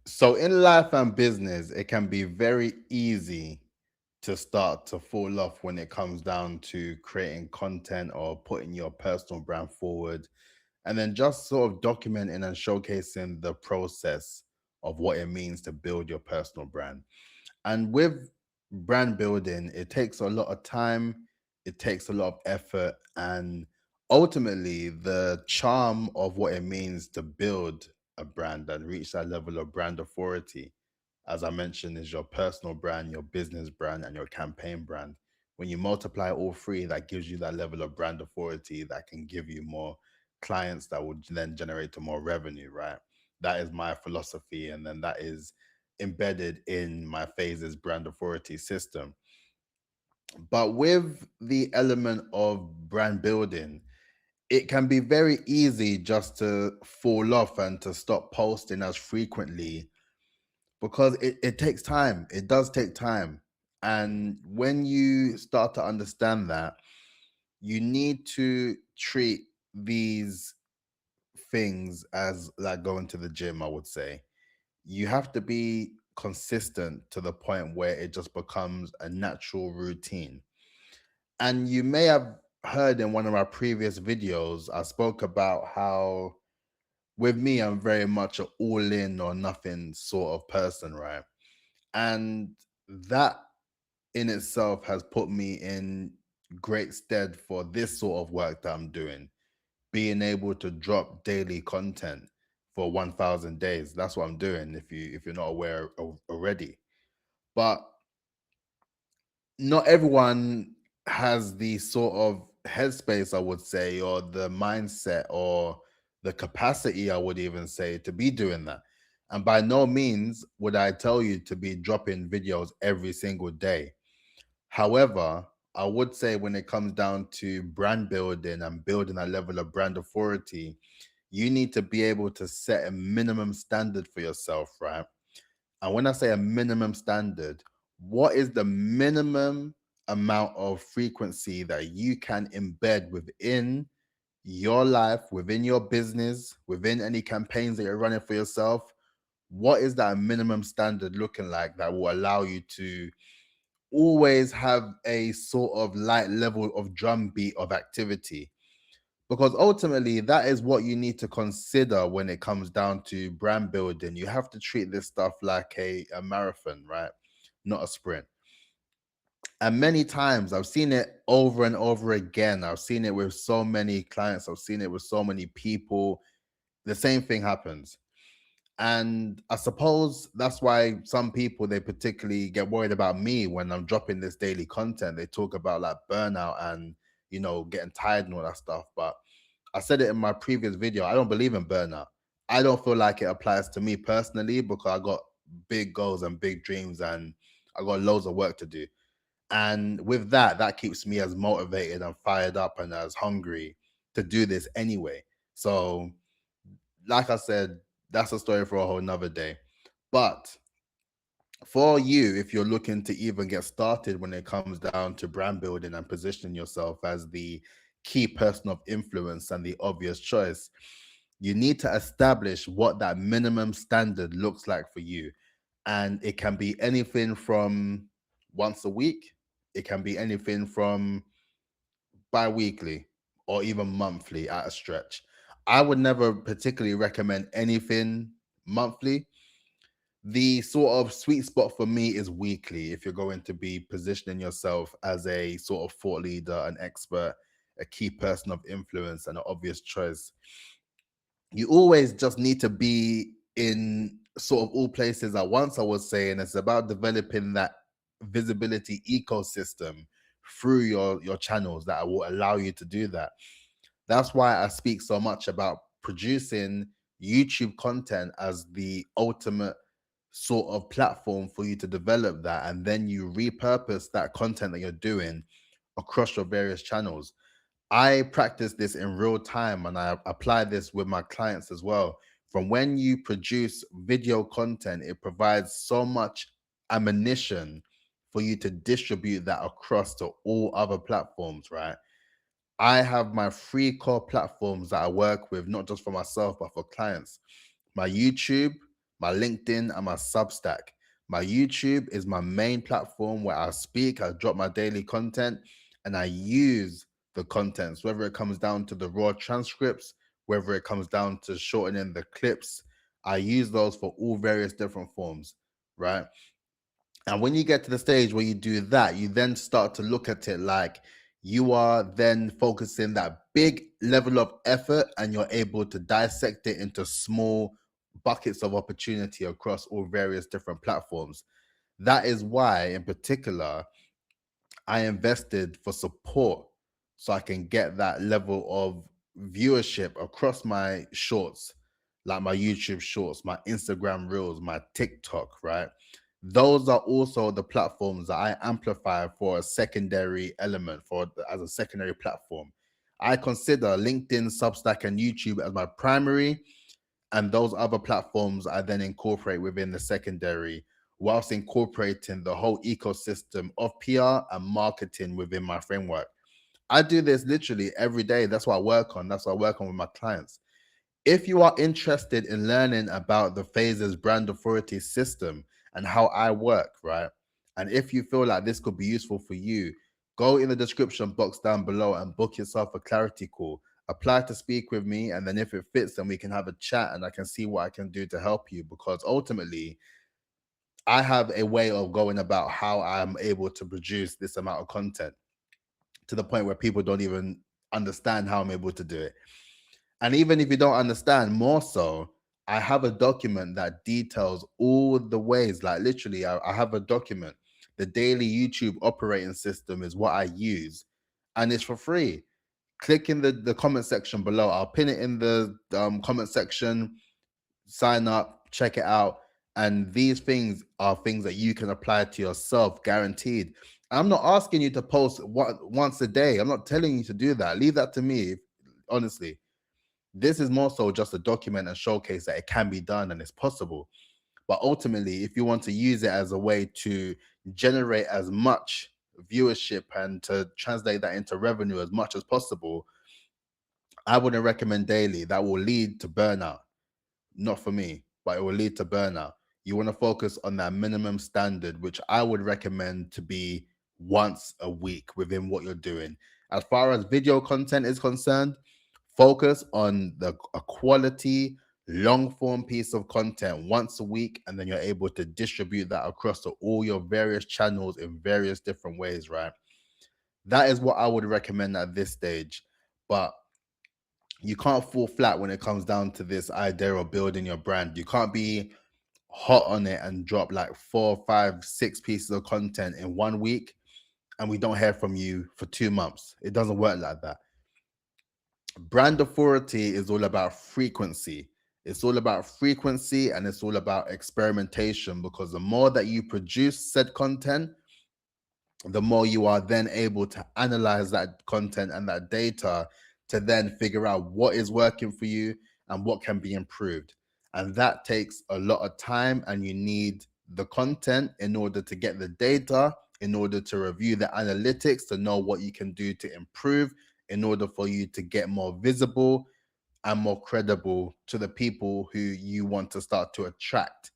So in life and business, it can be very easy to start to fall off when it comes down to creating content or putting your personal brand forward, and then just sort of documenting and showcasing the process of what it means to build your personal brand. And with brand building, it takes a lot of time, it takes a lot of effort, and ultimately, the charm of what it means to build a brand and reach that level of brand authority, as I mentioned, is your personal brand, your business brand, and your campaign brand. When you multiply all three, that gives you that level of brand authority that can give you more clients that would then generate to more revenue, right? That is my philosophy. And then that is embedded in my phases brand authority system. But with the element of brand building, it can be very easy just to fall off and to stop posting as frequently because it takes time. It does take time. And when you start to understand that, you need to treat these things as like going to the gym, I would say. You have to be consistent to the point where it just becomes a natural routine. And you may have heard in one of our previous videos, I spoke about how with me, I'm very much an all in or nothing sort of person, right? And that in itself has put me in great stead for this sort of work that I'm doing, being able to drop daily content for 1000 days. That's what I'm doing if you're not aware already. But not everyone has the sort of headspace, I would say, or the mindset or the capacity, I would even say, to be doing that. And by no means would I tell you to be dropping videos every single day. However, I would say when it comes down to brand building and building a level of brand authority, you need to be able to set a minimum standard for yourself, right? And when I say a minimum standard, what is the minimum amount of frequency that you can embed within your life, within your business, within any campaigns that you're running for yourself? What is that minimum standard looking like that will allow you to always have a sort of light level of drumbeat of activity? Because ultimately that is what you need to consider when it comes down to brand building. You have to treat this stuff like a marathon, right? Not a sprint. And many times I've seen it over and over again. I've seen it with so many clients, I've seen it with so many people. The same thing happens. And I suppose that's why some people they particularly get worried about me when I'm dropping this daily content. They talk about like burnout and getting tired and all that stuff. But I said it in my previous video. I don't believe in burnout. I don't feel like it applies to me personally because I got big goals and big dreams and I got loads of work to do. And with that, that keeps me as motivated and fired up and as hungry to do this anyway. So, like I said, that's a story for a whole nother day. But for you, if you're looking to even get started when it comes down to brand building and positioning yourself as the key person of influence and the obvious choice, you need to establish what that minimum standard looks like for you. And it can be anything from once a week, it can be anything from bi weekly or even monthly at a stretch. I would never particularly recommend anything monthly. The sort of sweet spot for me is weekly if you're going to be positioning yourself as a sort of thought leader, an expert, a key person of influence, and an obvious choice. You always just need to be in sort of all places at once, I would say. And it's about developing that visibility ecosystem through your channels that will allow you to do that. That's why I speak so much about producing YouTube content as the ultimate sort of platform for you to develop that. And then you repurpose that content that you're doing across your various channels. I practice this in real time and I apply this with my clients as well. From when you produce video content, it provides so much ammunition for you to distribute that across to all other platforms, right? I have my three core platforms that I work with, not just for myself, but for clients: my YouTube, my LinkedIn, and my Substack. My YouTube is my main platform where I speak, I drop my daily content, and I use the contents, whether it comes down to the raw transcripts, whether it comes down to shortening the clips. I use those for all various different forms, right? And when you get to the stage where you do that, you then start to look at it like you are then focusing that big level of effort and you're able to dissect it into small buckets of opportunity across all various different platforms. That is why, in particular, I invested for support so I can get that level of viewership across my shorts, like my YouTube shorts, my Instagram reels, my TikTok, right? Those are also the platforms that I amplify for a secondary element, as a secondary platform. I consider LinkedIn, Substack, and YouTube as my primary, and those other platforms I then incorporate within the secondary, whilst incorporating the whole ecosystem of PR and marketing within my framework. I do this literally every day. That's what I work on. That's what I work on with my clients. If you are interested in learning about the Phases brand authority system and how I work, right? And if you feel like this could be useful for you, go in the description box down below and book yourself a clarity call. Apply to speak with me, and then if it fits, then we can have a chat and I can see what I can do to help you, because ultimately I have a way of going about how I'm able to produce this amount of content to the point where people don't even understand how I'm able to do it. And even if you don't understand, more so, I have a document that details all the ways, like literally, I have a document. The daily YouTube operating system is what I use, and it's for free. Click in the comment section below. I'll pin it in the comment section. Sign up, check it out. And these things are things that you can apply to yourself, guaranteed. I'm not asking you to post once a day. I'm not telling you to do that. Leave that to me, honestly. This is more so just a document and showcase that it can be done and it's possible. But ultimately, if you want to use it as a way to generate as much viewership and to translate that into revenue as much as possible, I wouldn't recommend daily. That will lead to burnout. Not for me, but it will lead to burnout. You want to focus on that minimum standard, which I would recommend to be once a week within what you're doing. As far as video content is concerned, focus on a quality, long form piece of content once a week, and then you're able to distribute that across to all your various channels in various different ways, right? That is what I would recommend at this stage. But you can't fall flat when it comes down to this idea of building your brand. You can't be hot on it and drop like 4, 5, 6 pieces of content in 1 week and we don't hear from you for 2 months. It doesn't work like that. Brand authority is all about frequency. It's all about frequency and it's all about experimentation, because the more that you produce said content, the more you are then able to analyze that content and that data to then figure out what is working for you and what can be improved. And that takes a lot of time, and you need the content in order to get the data, in order to review the analytics, to know what you can do to improve, in order for you to get more visible and more credible to the people who you want to start to attract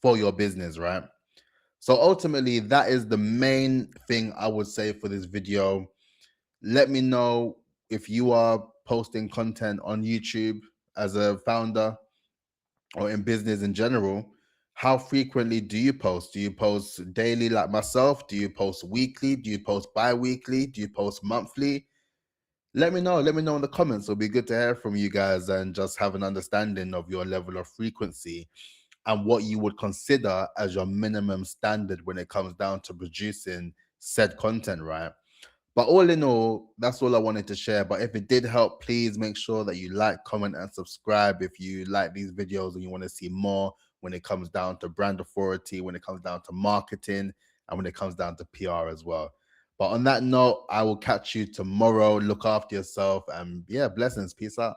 for your business, right? So ultimately, that is the main thing I would say for this video. Let me know if you are posting content on YouTube as a founder or in business in general. How frequently do you post? Do you post daily like myself? Do you post weekly? Do you post bi-weekly? Do you post monthly? Let me know. Let me know in the comments. It'll be good to hear from you guys and just have an understanding of your level of frequency and what you would consider as your minimum standard when it comes down to producing said content, right? But all in all, that's all I wanted to share. But if it did help, please make sure that you like, comment, and subscribe if you like these videos and you want to see more when it comes down to brand authority, when it comes down to marketing, and when it comes down to PR as well. But on that note, I will catch you tomorrow. Look after yourself and yeah, blessings. Peace out.